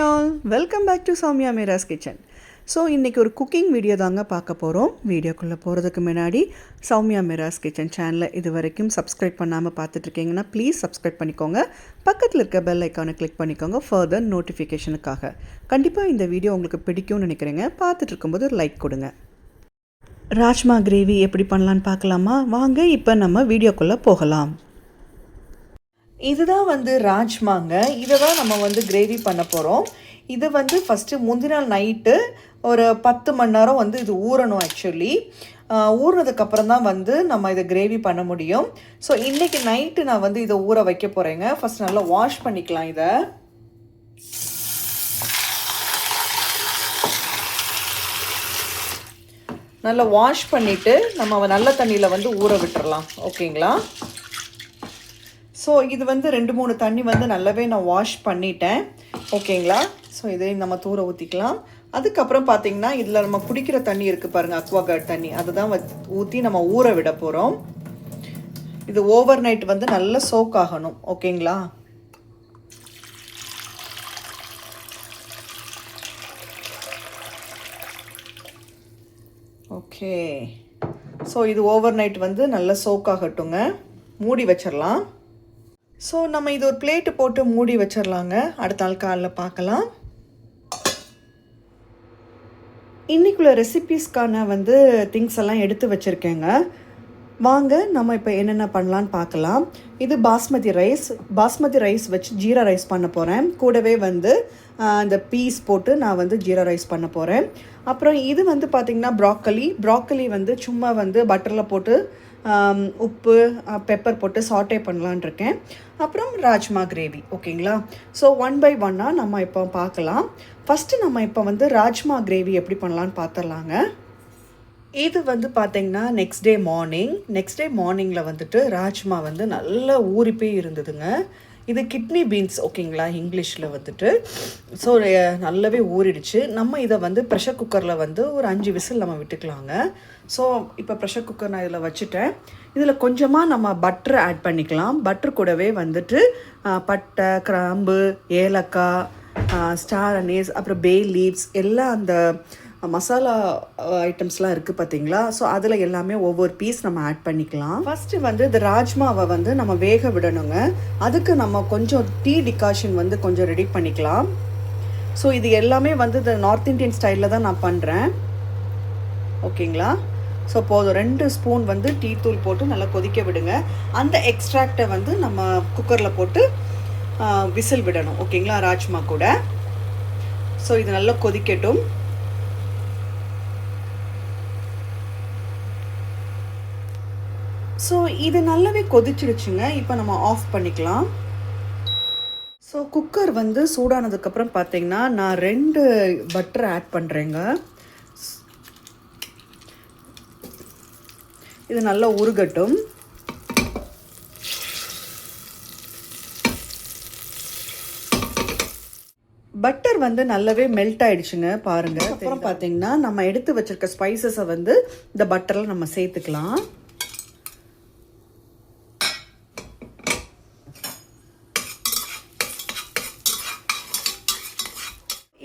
all, welcome back to Soumya Meera's Kitchen. So இன்றைக்கி ஒரு cooking video தாங்க பார்க்க போகிறோம். வீடியோக்குள்ளே போகிறதுக்கு முன்னாடி சௌமியா மிராஸ் கிச்சன் சேனலை இது வரைக்கும் சப்ஸ்கிரைப் பண்ணாமல் பார்த்துட்ருக்கீங்கன்னா ப்ளீஸ் சப்ஸ்கிரைப் பண்ணிக்கோங்க. பக்கத்தில் இருக்க பெல் ஐக்கானை கிளிக் பண்ணிக்கோங்க ஃபர்தர் நோட்டிஃபிகேஷனுக்காக. கண்டிப்பாக இந்த வீடியோ உங்களுக்கு பிடிக்கும்னு நினைக்கிறேங்க. பார்த்துட்டு இருக்கும்போது ஒரு லைக் கொடுங்க. ராஜ்மா கிரேவி எப்படி பண்ணலான்னு பார்க்கலாமா? வாங்க இப்போ நம்ம வீடியோக்குள்ளே போகலாம். இதுதான் ராஜ்மாங்க. இதை தான் நம்ம கிரேவி பண்ண போகிறோம். இது ஃபஸ்ட்டு முந்தின நாள் நைட்டு ஒரு 10 மணி நேரம் இது ஊறணும். ஆக்சுவலி ஊறினதுக்கப்புறம் தான் நம்ம இதை கிரேவி பண்ண முடியும். ஸோ இன்றைக்கி நைட்டு நான் இதை ஊற வைக்க போகிறேங்க. ஃபஸ்ட் நல்லா வாஷ் பண்ணிக்கலாம். இதை நல்லா வாஷ் பண்ணிவிட்டு நம்ம நல்ல தண்ணியில் ஊற விட்டுறலாம். ஓகேங்களா? ஸோ இது 2-3 தண்ணி நல்லாவே நான் வாஷ் பண்ணிட்டேன். ஓகேங்களா? ஸோ இதை நம்ம தூர ஊற்றிக்கலாம். அதுக்கப்புறம் பார்த்திங்கன்னா இதில் நம்ம குடிக்கிற தண்ணி இருக்குது பாருங்கள், அக்வாகார்ட் தண்ணி, அதுதான் ஊற்றி நம்ம ஊற விட போகிறோம். இது ஓவர் நைட் நல்லா சோக் ஆகணும். ஓகேங்களா? ஓகே, ஸோ இது ஓவர் நைட் நல்லா சோக் ஆகட்டுங்க. மூடி வச்சிடலாம். ஸோ நம்ம இது ஒரு பிளேட்டு போட்டு மூடி வச்சிடலாங்க. அடுத்த நாள் காலைல பார்க்கலாம். இன்றைக்குள்ள ரெசிபீஸ்க்கான திங்ஸ் எல்லாம் எடுத்து வச்சுருக்கேங்க. வாங்க நம்ம இப்போ என்னென்ன பண்ணலான்னு பார்க்கலாம். இது பாஸ்மதி ரைஸ் வச்சு ஜீரா ரைஸ் பண்ண போகிறேன். கூடவே இந்த பீஸ் போட்டு நான் ஜீரா ரைஸ் பண்ண போகிறேன். அப்புறம் இது பார்த்திங்கன்னா ப்ராக்கலி சும்மா பட்டரில் போட்டு உப்பு பெப்பர் போட்டு சாட்டே பண்ணலான் இருக்கேன். அப்புறம் ராஜ்மா கிரேவி. ஓகேங்களா? ஸோ 1 by 1 நம்ம இப்போ பார்க்கலாம். ஃபஸ்ட்டு நம்ம இப்போ ராஜ்மா கிரேவி எப்படி பண்ணலான்னு பார்த்துடலாங்க. இது பார்த்திங்கன்னா நெக்ஸ்ட் டே மார்னிங்கில் ராஜ்மா நல்லா ஊறி போய் இருந்ததுங்க. இது கிட்னி பீன்ஸ். ஓகேங்களா? இங்கிலீஷில் ஸோ நல்லாவே ஊறிடுச்சு. நம்ம இதை ப்ரெஷர் குக்கரில் ஒரு 5 விசில் நம்ம விட்டுக்கலாங்க. ஸோ இப்போ ப்ரெஷர் குக்கர் நான் இதில் வச்சுட்டேன். இதில் கொஞ்சமாக நம்ம பட்டர் ஆட் பண்ணிக்கலாம். பட்டர் கூடவே பட்டை, கிராம்பு, ஏலக்காய், ஸ்டார் அனீஸ், அப்புறம் பே லீவ்ஸ் எல்லாம் அந்த மசாலா ஐட்டம்ஸ்லாம் இருக்குது பார்த்தீங்களா? ஸோ அதில் எல்லாமே ஒவ்வொரு பீஸ் நம்ம ஆட் பண்ணிக்கலாம். ஃபஸ்ட்டு இந்த ராஜ்மாவை நம்ம வேக விடணுங்க. அதுக்கு நம்ம கொஞ்சம் டீ டிகாஷன் கொஞ்சம் ரெடி பண்ணிக்கலாம். ஸோ இது எல்லாமே இந்த நார்த் இந்தியன் ஸ்டைலில் தான் நான் பண்ணுறேன். ஓகேங்களா? ஸோ போதும் 2 ஸ்பூன் டீ தூள் போட்டு நல்லா கொதிக்க விடுங்க. அந்த எக்ஸ்ட்ராக்டை நம்ம குக்கரில் போட்டு விசில் விடணும். ஓகேங்களா? ராஜ்மா கூட. ஸோ இது நல்லா கொதிக்கட்டும். ஸோ இது நல்லாவே கொதிச்சிடுச்சுங்க. இப்போ நம்ம ஆஃப் பண்ணிக்கலாம். ஸோ குக்கர் சூடானதுக்கப்புறம் பார்த்தீங்கன்னா நான் 2 பட்டர் ஆட் பண்ணுறேங்க. இது நல்லா உருகட்டும். பட்டர் நல்லாவே மெல்ட் ஆயிடுச்சுங்க பாருங்கள். அப்புறம் பார்த்தீங்கன்னா நம்ம எடுத்து வச்சிருக்க ஸ்பைசஸை இந்த பட்டரில் நம்ம சேர்த்துக்கலாம்.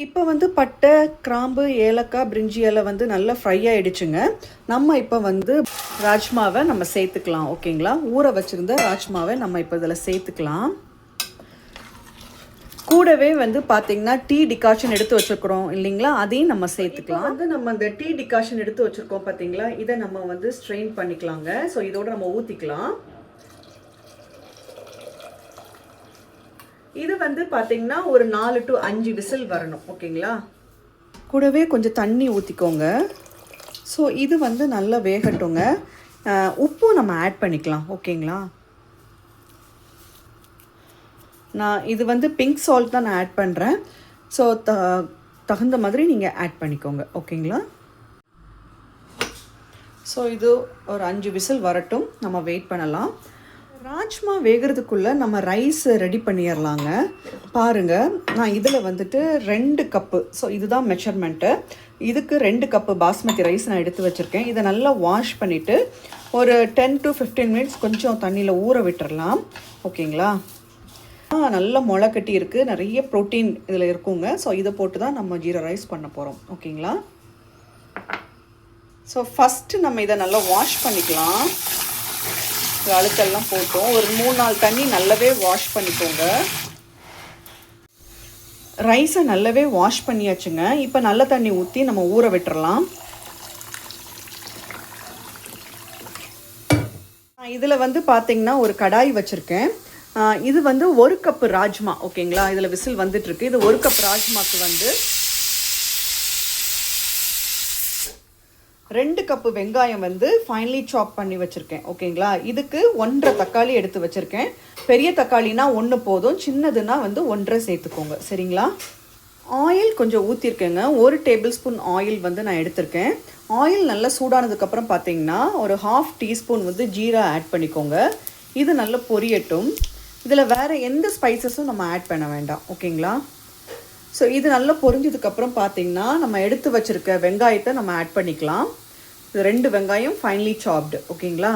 இப்போ பட்டை, கிராம்பு, ஏலக்காய், பிரிஞ்சி இலை நல்லா ஃப்ரை ஆகிடுச்சுங்க. நம்ம இப்போ ராஜ்மாவை நம்ம சேர்த்துக்கலாம். ஓகேங்களா? ஊற வச்சுருந்த ராஜ்மாவை நம்ம இப்போ இதில் சேர்த்துக்கலாம். கூடவே பார்த்திங்கன்னா டீ டிகாஷன் எடுத்து வச்சுருக்குறோம் இல்லைங்களா? அதையும் நம்ம சேர்த்துக்கலாம். நம்ம இந்த டீ டிகாஷன் எடுத்து வச்சுருக்கோம் பார்த்தீங்களா? இதை நம்ம ஸ்ட்ரெயின் பண்ணிக்கலாங்க. ஸோ இதோடு நம்ம ஊற்றிக்கலாம். இது பார்த்தீங்கன்னா ஒரு 4 to 5 விசில் வரணும். ஓகேங்களா? கூடவே கொஞ்சம் தண்ணி ஊற்றிக்கோங்க. ஸோ இது நல்லா வேகட்டுங்க. உப்பும் நம்ம ஆட் பண்ணிக்கலாம். ஓகேங்களா? நான் இது பிங்க் சால்ட் தான் நான் ஆட் பண்ணுறேன். ஸோ தகுந்த மாதிரி நீங்கள் ஆட் பண்ணிக்கோங்க. ஓகேங்களா? ஸோ இது ஒரு 5 விசில் வரட்டும். நம்ம வெயிட் பண்ணலாம். ராஜ்மா வேகிறதுக்குள்ளே நம்ம ரைஸ் ரெடி பண்ணிடலாங்க. பாருங்கள், நான் இதில் 2 கப்பு, ஸோ இதுதான் மெஷர்மெண்ட்டு. இதுக்கு 2 கப்பு பாஸ்மதி ரைஸ் நான் எடுத்து வச்சுருக்கேன். இதை நல்லா வாஷ் பண்ணிவிட்டு ஒரு 10 to 15 மினிட்ஸ் கொஞ்சம் தண்ணியில் ஊற விட்டுறலாம். ஓகேங்களா? நல்ல முளை கட்டி இருக்குது, நிறைய ப்ரோட்டீன் இதில் இருக்குங்க. ஸோ இதை போட்டு தான் நம்ம ஜீரா ரைஸ் பண்ண போகிறோம். ஓகேங்களா? ஸோ ஃபஸ்ட்டு நம்ம இதை நல்லா வாஷ் பண்ணிக்கலாம். அழுக்கெல்லாம் போட்டோம். ஒரு 3-4 தண்ணி நல்லாவே வாஷ் பண்ணிக்கோங்க. ரைஸை நல்லாவே வாஷ் பண்ணியாச்சுங்க. இப்போ நல்ல தண்ணி ஊற்றி நம்ம ஊற விட்டுறலாம். இதில் வந்து பார்த்திங்கன்னா ஒரு கடாய் வச்சுருக்கேன். இது வந்து 1 கப்பு ராஜ்மா. ஓகேங்களா? இதில் விசில் வந்துட்டுருக்கு. இது 1 கப் ராஜ்மாக்கு வந்து 2 கப்பு வெங்காயம் வந்து ஃபைனலி சாப் பண்ணி வச்சுருக்கேன். ஓகேங்களா? இதுக்கு 1.5 தக்காளி எடுத்து வச்சுருக்கேன். பெரிய தக்காளினா 1 போதும், சின்னதுன்னா வந்து 1.5 சேர்த்துக்கோங்க. சரிங்களா? ஆயில் கொஞ்சம் ஊற்றிருக்கேங்க. 1 டேபிள் ஸ்பூன் ஆயில் வந்து நான் எடுத்திருக்கேன். ஆயில் நல்லா சூடானதுக்கப்புறம் பார்த்தீங்கன்னா ஒரு 1/2 டீஸ்பூன் வந்து ஜீரா ஆட் பண்ணிக்கோங்க. இது நல்லா பொரியட்டும். இதில் வேறு எந்த ஸ்பைசஸும் நம்ம ஆட் பண்ண வேண்டாம். ஓகேங்களா? ஸோ இது நல்லா பொரிஞ்சதுக்கப்புறம் பார்த்திங்கன்னா நம்ம எடுத்து வச்சுருக்க வெங்காயத்தை நம்ம ஆட் பண்ணிக்கலாம். இது 2 வெங்காயம் ஃபைனலி சாப்டு. ஓகேங்களா?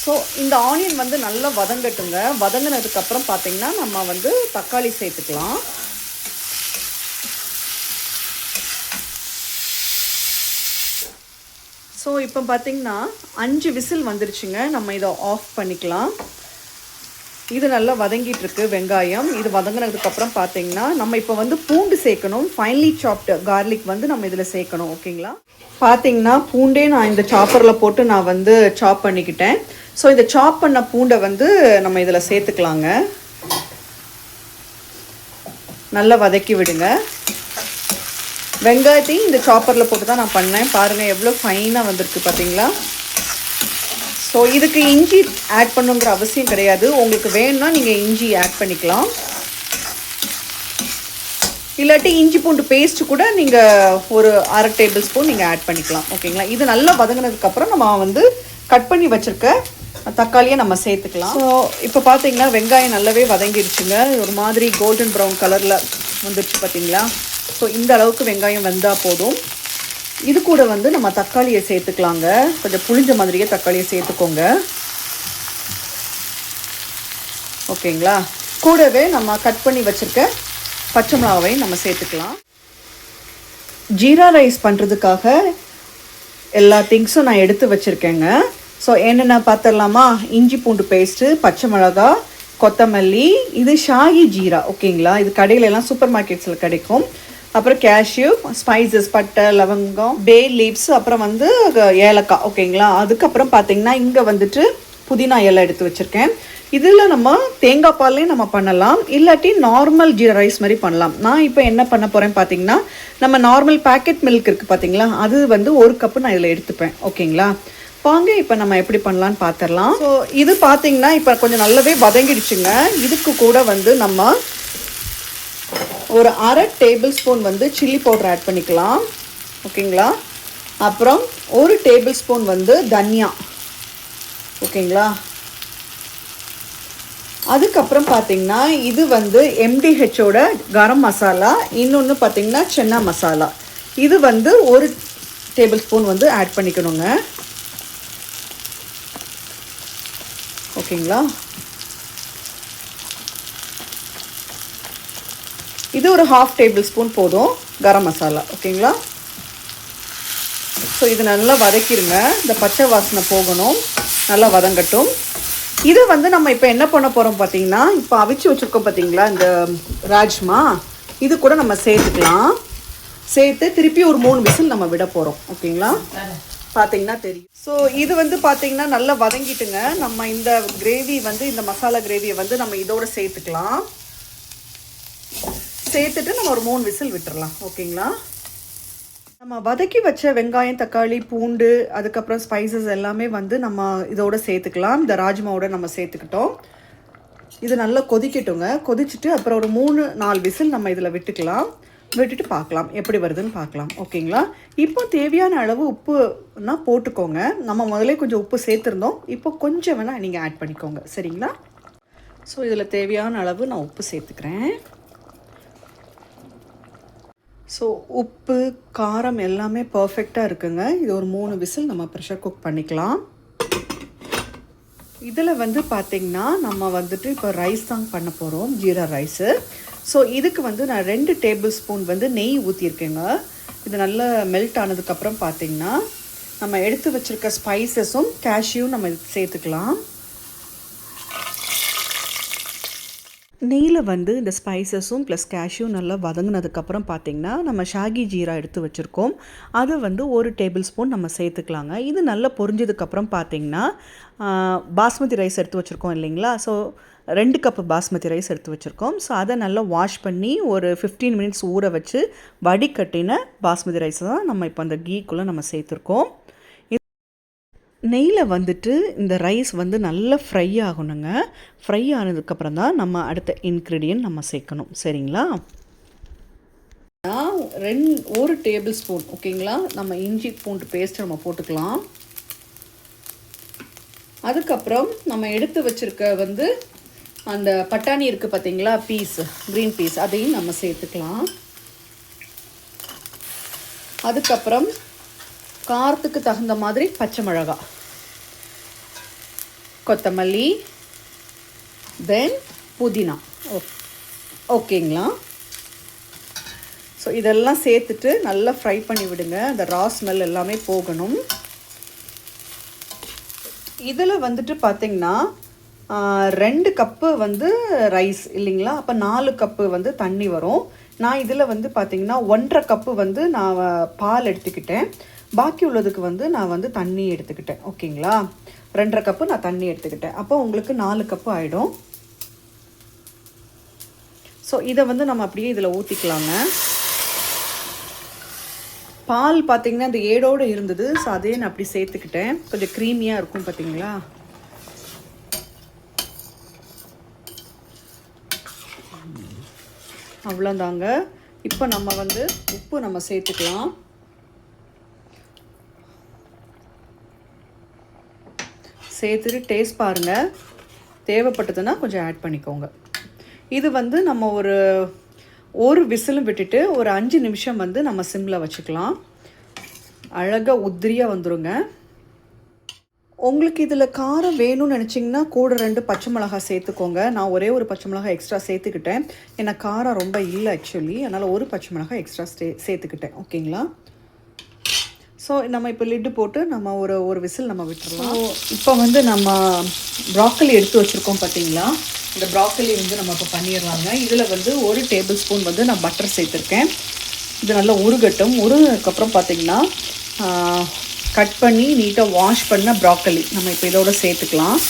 ஸோ இந்த ஆனியன் வந்து நல்லா வதங்கட்டுங்க. வதங்கினதுக்கப்புறம் பார்த்திங்கன்னா நம்ம வந்து தக்காளி சேர்த்துக்கலாம். ஸோ இப்போ பார்த்திங்கன்னா 5 விசில் வந்துருச்சுங்க. நம்ம இதை ஆஃப் பண்ணிக்கலாம். இது நல்லா வதங்கிட்டுருக்கு வெங்காயம். இது வதங்கினதுக்கப்புறம் பார்த்திங்கன்னா நம்ம இப்போ வந்து பூண்டு சேர்க்கணும். ஃபைனலி சாப்டு கார்லிக் வந்து நம்ம இதில் சேர்க்கணும். ஓகேங்களா? பார்த்திங்கன்னா பூண்டே நான் இந்த சாப்பரில் போட்டு நான் வந்து சாப் பண்ணிக்கிட்டேன். ஸோ இந்த சாப் பண்ண பூண்டை வந்து நம்ம இதில் சேர்த்துக்கலாங்க. நல்லா வதக்கி விடுங்க. வெங்காயத்தையும் இந்த சாப்பரில் போட்டு தான் நான் பண்ணேன். பாருங்கள் எவ்வளோ ஃபைனாக வந்திருக்கு பார்த்தீங்களா? ஸோ இதுக்கு இஞ்சி ஆட் பண்ணுங்கிற அவசியம் கிடையாது. உங்களுக்கு வேணும்னா நீங்கள் இஞ்சி ஆட் பண்ணிக்கலாம். இல்லாட்டி இஞ்சி பூண்டு பேஸ்ட்டு கூட நீங்கள் ஒரு 1/2 டேபிள் ஸ்பூன் நீங்கள் ஆட் பண்ணிக்கலாம். ஓகேங்களா? இது நல்லா வதங்கினதுக்கப்புறம் நம்ம வந்து கட் பண்ணி வச்சுருக்க தக்காளியை நம்ம சேர்த்துக்கலாம். ஸோ இப்போ பார்த்தீங்கன்னா வெங்காயம் நல்லாவே வதங்கிடுச்சுங்க. ஒரு மாதிரி கோல்டன் ப்ரௌன் கலரில் வந்துடுச்சு பார்த்தீங்களா? ஸோ இந்த அளவுக்கு வெங்காயம் வெந்தால் போதும். இது கூட வந்து நம்ம தக்காளியை சேர்த்துக்கலாங்க. கொஞ்சம் புளிஞ்ச மாதிரியே தக்காளியை சேர்த்துக்கோங்க. ஓகேங்களா? கூடவே நம்ம கட் பண்ணி வச்சுருக்க பச்சை மிளகாவையும் நம்ம சேர்த்துக்கலாம். ஜீரா ரைஸ் பண்ணுறதுக்காக எல்லா திங்ஸும் நான் எடுத்து வச்சுருக்கேங்க. ஸோ என்னென்ன பார்த்துடலாமா? இஞ்சி பூண்டு பேஸ்ட்டு, பச்சை மிளகா, கொத்தமல்லி, இது ஷாஹி ஜீரா. ஓகேங்களா? இது கடையிலலாம் சூப்பர் மார்க்கெட்ஸில் கிடைக்கும். அப்புறம் கேஷ்யூ, ஸ்பைசஸ், பட்டை, லவங்கம், பே லீவ்ஸ், அப்புறம் வந்து ஏலக்காய். ஓகேங்களா? அதுக்கப்புறம் பார்த்திங்கன்னா இங்கே வந்துட்டு புதினா இலை எடுத்து வச்சுருக்கேன். இதில் நம்ம தேங்காய் பால்லையும் நம்ம பண்ணலாம், இல்லாட்டி நார்மல் ஜீரா ரைஸ் மாதிரி பண்ணலாம். நான் இப்போ என்ன பண்ண போகிறேன் பார்த்திங்கன்னா, நம்ம நார்மல் பேக்கெட் மில்க் இருக்குது பார்த்திங்களா, அது வந்து 1 கப்பு நான் இதில் எடுத்துப்பேன். ஓகேங்களா? வாங்க இப்போ நம்ம எப்படி பண்ணலான்னு பார்த்துடலாம். ஸோ இது பார்த்திங்கன்னா இப்போ கொஞ்சம் நல்லாவே வதங்கிடுச்சுங்க. இதுக்கு கூட வந்து நம்ம ஒரு 1/2 டேபிள் ஸ்பூன் வந்து சில்லி பவுடர் ஆட் பண்ணிக்கலாம். ஓகேங்களா? அப்புறம் 1 டேபிள் ஸ்பூன் வந்து தனியா. ஓகேங்களா? அதுக்கப்புறம் பார்த்திங்கன்னா இது வந்து MDHோட கரம் மசாலா, இன்னொன்று பார்த்திங்கன்னா சென்னா மசாலா. இது வந்து 1 டேபிள் ஸ்பூன் வந்து ஆட் பண்ணிக்கணுங்க. ஓகேங்களா? இது ஒரு 1/2 டேபிள் ஸ்பூன் போதும் கரம் மசாலா. ஓகேங்களா? ஸோ இது நல்லா வதக்கிடுங்க. இந்த பச்சை வாசனை போகணும், நல்லா வதங்கட்டும். இது வந்து நம்ம இப்போ என்ன பண்ண போகிறோம் பார்த்தீங்கன்னா, இப்போ அவிச்சு வச்சுருக்கோம் பார்த்தீங்களா இந்த ராஜ்மா, இது கூட நம்ம சேர்த்துக்கலாம். சேர்த்து திருப்பி ஒரு 3 விசில் நம்ம விட போகிறோம். ஓகேங்களா? பார்த்தீங்கன்னா தெரியும். ஸோ இது வந்து பார்த்தீங்கன்னா நல்லா வதங்கிட்டுங்க. நம்ம இந்த கிரேவி வந்து இந்த மசாலா கிரேவியை வந்து நம்ம இதோட சேர்த்துக்கலாம். சேர்த்துட்டு நம்ம ஒரு 3 விசில் விட்டுறலாம். ஓகேங்களா? நம்ம வதக்கி வச்ச வெங்காயம், தக்காளி, பூண்டு, அதுக்கப்புறம் ஸ்பைசஸ் எல்லாமே வந்து நம்ம இதோட சேர்த்துக்கலாம். இந்த ராஜ்மாவோட நம்ம சேர்த்துக்கிட்டோம். இது நல்லா கொதிக்கட்டுங்க. கொதிச்சுட்டு அப்புறம் ஒரு 3-4 விசில் நம்ம இதில் விட்டுக்கலாம். விட்டுட்டு பார்க்கலாம் எப்படி வருதுன்னு பார்க்கலாம். ஓகேங்களா? இப்போ தேவையான அளவு உப்புனா போட்டுக்கோங்க. நம்ம முதல்ல கொஞ்சம் உப்பு சேர்த்துருந்தோம், இப்போ கொஞ்சம் வேணால் நீங்கள் ஆட் பண்ணிக்கோங்க. சரிங்களா? ஸோ இதில் தேவையான அளவு நான் உப்பு சேர்த்துக்கிறேன். ஸோ உப்பு, காரம் எல்லாமே பர்ஃபெக்டாக இருக்குங்க. இது ஒரு 3 விசில் நம்ம ப்ரெஷர் குக் பண்ணிக்கலாம். இதில் வந்து பார்த்திங்கன்னா நம்ம வந்துட்டு இப்போ ரைஸ் தான் பண்ண போகிறோம், ஜீரா ரைஸு. ஸோ இதுக்கு வந்து நான் 2 டேபிள் ஸ்பூன் வந்து நெய் ஊற்றிருக்கேங்க. இது நல்லா மெல்ட் ஆனதுக்கப்புறம் பார்த்திங்கன்னா நம்ம எடுத்து வச்சுருக்க ஸ்பைசஸும் கேஷ்யூவும் நம்ம சேர்த்துக்கலாம். நெய்யில் வந்து இந்த ஸ்பைசஸும் ப்ளஸ் கேஷ்யூ நல்லா வதங்கினதுக்கப்புறம் பார்த்திங்கன்னா நம்ம ஷாகி ஜீரா எடுத்து வச்சுருக்கோம், அதை வந்து 1 டேபிள் ஸ்பூன் நம்ம சேர்த்துக்கலாங்க. இது நல்லா பொரிஞ்சதுக்கப்புறம் பார்த்திங்கன்னா பாஸ்மதி ரைஸ் எடுத்து வச்சுருக்கோம் இல்லைங்களா. ஸோ 2 கப்பு பாஸ்மதி ரைஸ் எடுத்து வச்சுருக்கோம். ஸோ அதை நல்லா வாஷ் பண்ணி ஒரு 15 மினிட்ஸ் ஊற வச்சு வடிகட்டின பாஸ்மதி ரைஸ் தான் நம்ம இப்போ அந்த கீக்குள்ளே நம்ம சேர்த்துருக்கோம். நெய்யில் வந்துட்டு இந்த ரைஸ் வந்து நல்லா ஃப்ரை ஆகணுங்க. ஃப்ரை ஆனதுக்கப்புறம் தான் நம்ம அடுத்த இன்க்ரீடியன்ட் நம்ம சேர்க்கணும், சரிங்களா. 1 டேபிள் ஸ்பூன் ஓகேங்களா நம்ம இஞ்சி பூண்டு பேஸ்ட் நம்ம போட்டுக்கலாம். அதுக்கப்புறம் நம்ம எடுத்து வச்சுருக்க வந்து அந்த பட்டாணி இருக்குது பார்த்தீங்களா, க்ரீன் பீஸ், அதையும் நம்ம சேர்த்துக்கலாம். அதுக்கப்புறம் காரத்துக்கு தகுந்த மாதிரி பச்சை மிளகாய், கொத்தமல்லி, தென் புதினா. ஓகேங்களா. ஸோ இதெல்லாம் சேர்த்துட்டு நல்லா ஃப்ரை பண்ணி விடுங்க. அந்த ரா ஸ்மெல் எல்லாமே போகணும். இதில் வந்துட்டு பார்த்திங்கன்னா 2 கப்பு வந்து ரைஸ் இல்லைங்களா, அப்போ 4 கப்பு வந்து தண்ணி வரும். நான் இதில் வந்து பார்த்திங்கன்னா 1.5 கப்பு வந்து நான் பால் எடுத்துக்கிட்டேன். பாக்கி உள்ளதுக்கு வந்து நான் வந்து தண்ணி எடுத்துக்கிட்டேன். ஓகேங்களா, 2.5 கப்பு நான் தண்ணி எடுத்துக்கிட்டேன். அப்போ உங்களுக்கு 4 கப்பு ஆகிடும். ஸோ இதை வந்து நம்ம அப்படியே இதில் ஊற்றிக்கலாங்க. பால் பார்த்திங்கன்னா இந்த ஏடோடு இருந்தது, ஸோ அதே நான் அப்படி சேர்த்துக்கிட்டேன். கொஞ்சம் க்ரீமியாக இருக்கும் பார்த்தீங்களா. அவ்வளோதாங்க. இப்போ நம்ம வந்து உப்பு நம்ம சேர்த்துக்கலாம். சேர்த்துட்டு டேஸ்ட் பாருங்கள், தேவைப்பட்டதுன்னா கொஞ்சம் ஆட் பண்ணிக்கோங்க. இது வந்து நம்ம ஒரு விசிலும் விட்டுட்டு ஒரு 5 நிமிஷம் வந்து நம்ம சிம்மில் வச்சுக்கலாம். அழகாக உதிரியாக வந்துடுங்க. உங்களுக்கு இதில் காரம் வேணும்னு நினச்சிங்கன்னா கூட 2 பச்சை மிளகாய் சேர்த்துக்கோங்க. நான் ஒரே ஒரு பச்சை மிளகாய் எக்ஸ்ட்ரா சேர்த்துக்கிட்டேன். ஏன்னா காரம் ரொம்ப இல்லை ஆக்சுவலி, அதனால் ஒரு பச்சை மிளகாய் எக்ஸ்ட்ரா சேர்த்துக்கிட்டேன். ஓகேங்களா. ஸோ நம்ம இப்போ லிட்டு போட்டு நம்ம ஒரு விசில் நம்ம விட்டுறலாம். இப்போ வந்து நம்ம ப்ராக்கலி எடுத்து வச்சுருக்கோம் பார்த்தீங்களா, இந்த ப்ராக்கலி வந்து நம்ம இப்போ பண்ணிடலாங்க. இதில் வந்து 1 டேபிள் ஸ்பூன் வந்து நான் பட்டர் சேர்த்துருக்கேன். இது நல்லா உருகட்டும். உருகதுக்கப்புறம் பார்த்திங்கன்னா கட் பண்ணி நீட்டாக வாஷ் பண்ண ப்ராக்கலி நம்ம இப்போ இதோட சேர்த்துக்கலாம்.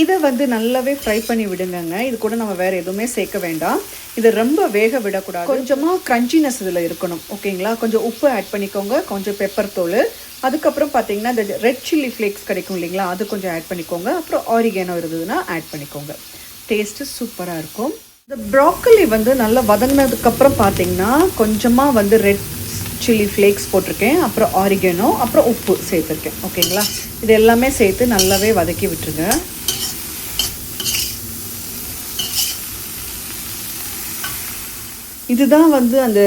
இதை வந்து நல்லாவே ஃப்ரை பண்ணி விடுங்கங்க. இது கூட நம்ம வேறு எதுவுமே சேர்க்க வேண்டாம். இதை ரொம்ப வேக விடக்கூடாது. கொஞ்சமாக க்ரன்ச்சினஸ் இதில் இருக்கணும். ஓகேங்களா. கொஞ்சம் உப்பு ஆட் பண்ணிக்கோங்க, கொஞ்சம் பெப்பர் தூள், அதுக்கப்புறம் பார்த்தீங்கன்னா இந்த ரெட் சில்லி ஃப்ளேக்ஸ் கிடைக்கும் இல்லைங்களா, அது கொஞ்சம் ஆட் பண்ணிக்கோங்க. அப்புறம் ஆரிகேனோ இருந்ததுன்னா ஆட் பண்ணிக்கோங்க. டேஸ்ட்டு சூப்பராக இருக்கும். இந்த ப்ராக்கலி வந்து நல்லா வதங்கினதுக்கப்புறம் பார்த்தீங்கன்னா கொஞ்சமாக வந்து ரெட் சில்லி ஃப்ளேக்ஸ் போட்டிருக்கேன், அப்புறம் ஆரிகேனோ, அப்புறம் உப்பு சேர்த்துருக்கேன். ஓகேங்களா. இது எல்லாமே சேர்த்து நல்லாவே வதக்கி விட்டுருங்க. இதுதான் வந்து அந்த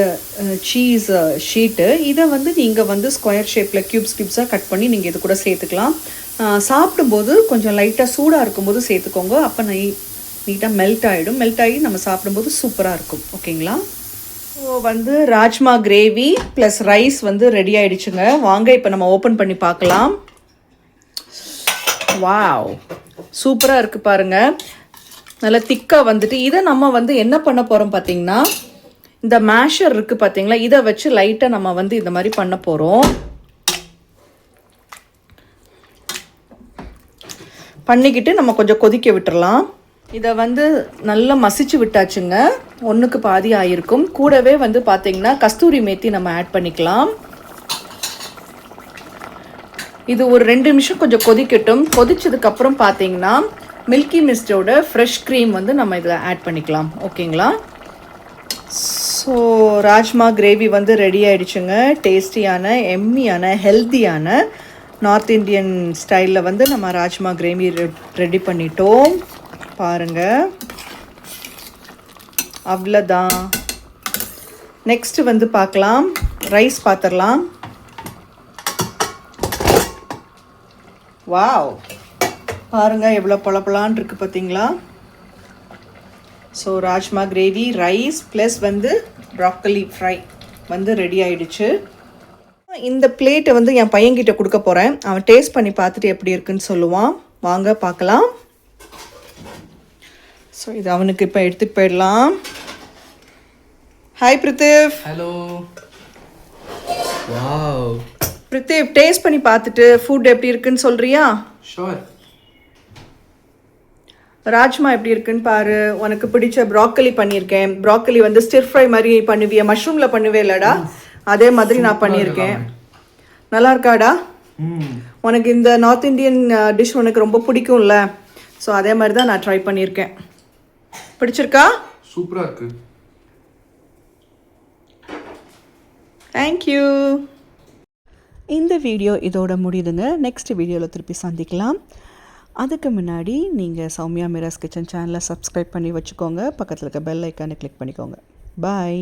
சீஸ் ஷீட்டு. இதை வந்து நீங்கள் வந்து ஸ்கொயர் ஷேப்பில் க்யூப்ஸாக கட் பண்ணி நீங்கள் இது கூட சேர்த்துக்கலாம். சாப்பிடும்போது கொஞ்சம் லைட்டாக சூடாக இருக்கும்போது சேர்த்துக்கோங்க. அப்போ நீட்டாக மெல்ட் ஆகிடும். மெல்ட் ஆகி நம்ம சாப்பிடும்போது சூப்பராக இருக்கும். ஓகேங்களா. ஸோ வந்து ராஜ்மா கிரேவி ப்ளஸ் ரைஸ் வந்து ரெடி ஆகிடுச்சுங்க. வாங்க இப்போ நம்ம ஓப்பன் பண்ணி பார்க்கலாம். வாவ், சூப்பராக இருக்குது பாருங்கள். நல்லா திக்காக வந்துட்டு இதை நம்ம வந்து என்ன பண்ண போகிறோம் பார்த்தீங்கன்னா, இந்த மேஷர் இருக்குது பார்த்தீங்களா, இதை வச்சு லைட்டாக நம்ம வந்து இந்த மாதிரி பண்ண போகிறோம். பண்ணிக்கிட்டு நம்ம கொஞ்சம் கொதிக்க விட்டுறலாம். இதை வந்து நல்லா மசிச்சு விட்டாச்சுங்க. 1க்கு பாதி ஆகிருக்கும். கூடவே வந்து பார்த்தீங்கன்னா கஸ்தூரி மேத்தி நம்ம ஆட் பண்ணிக்கலாம். இது ஒரு 2 நிமிஷம் கொஞ்சம் கொதிக்கட்டும். கொதிச்சதுக்கப்புறம் பார்த்தீங்கன்னா மில்கி மிஸ்டோட ஃப்ரெஷ் க்ரீம் வந்து நம்ம இதில் ஆட் பண்ணிக்கலாம். ஓகேங்களா. ஸோ ராஜ்மா கிரேவி வந்து ரெடி ஆகிடுச்சுங்க. டேஸ்டியான, எம்மியான, ஹெல்த்தியான நார்த் இந்தியன் ஸ்டைலில் வந்து நம்ம ராஜ்மா கிரேவி ரெடி பண்ணிட்டோம். பாருங்கள், அவ்வளோதான். நெக்ஸ்ட்டு வந்து பார்க்கலாம், ரைஸ் பார்த்துடலாம். வாவ், பாருங்கள் எவ்வளோ பளபளன்னு இருக்குது பார்த்தீங்களா. So rajma gravy, rice plus வந்து ப்ராக்கலி ஃப்ரை வந்து ரெடி ஆயிடுச்சு. இந்த பிளேட்டை வந்து என் பையன்கிட்ட கொடுக்க போகிறேன். அவன் டேஸ்ட் பண்ணி பார்த்துட்டு எப்படி இருக்குன்னு சொல்லுவான். வாங்க பார்க்கலாம். ஸோ இது அவனுக்கு இப்போ எடுத்துகிட்டு போயிடலாம். Hi Prithvi. Hello. Wow. Prithvi, taste பண்ணி பார்த்துட்டு ஃபுட் எப்படி இருக்குன்னு சொல்கிறியா? ஷோர். ராஜ்மா எப்படி இருக்குன்னு பாரு. உனக்கு பிடிச்ச ப்ராக்கலி பண்ணியிருக்கேன். ப்ராக்கலி வந்து ஸ்டிர் ஃப்ரை மாதிரி பண்ணுவிய, மஷ்ரூமில் பண்ணுவே இல்லைடா, அதே மாதிரி நான் பண்ணியிருக்கேன். நல்லா இருக்காடா? உனக்கு இந்த நார்த் இந்தியன் டிஷ் உனக்கு ரொம்ப பிடிக்கும்ல, ஸோ அதே மாதிரி தான் நான் ட்ரை பண்ணியிருக்கேன். பிடிச்சிருக்கா? சூப்பராக இருக்கு. தேங்க்யூ. இந்த வீடியோ இதோட முடியுதுங்க. நெக்ஸ்ட் வீடியோவில் திருப்பி சந்திக்கலாம். அதுக்கு முன்னாடி நீங்கள் சௌமியா மிராஸ் கிச்சன் சேனலை சப்ஸ்கிரைப் பண்ணி வச்சுக்கோங்க. பக்கத்தில் இருக்க பெல் ஐக்கானை கிளிக் பண்ணிக்கோங்க. பாய்.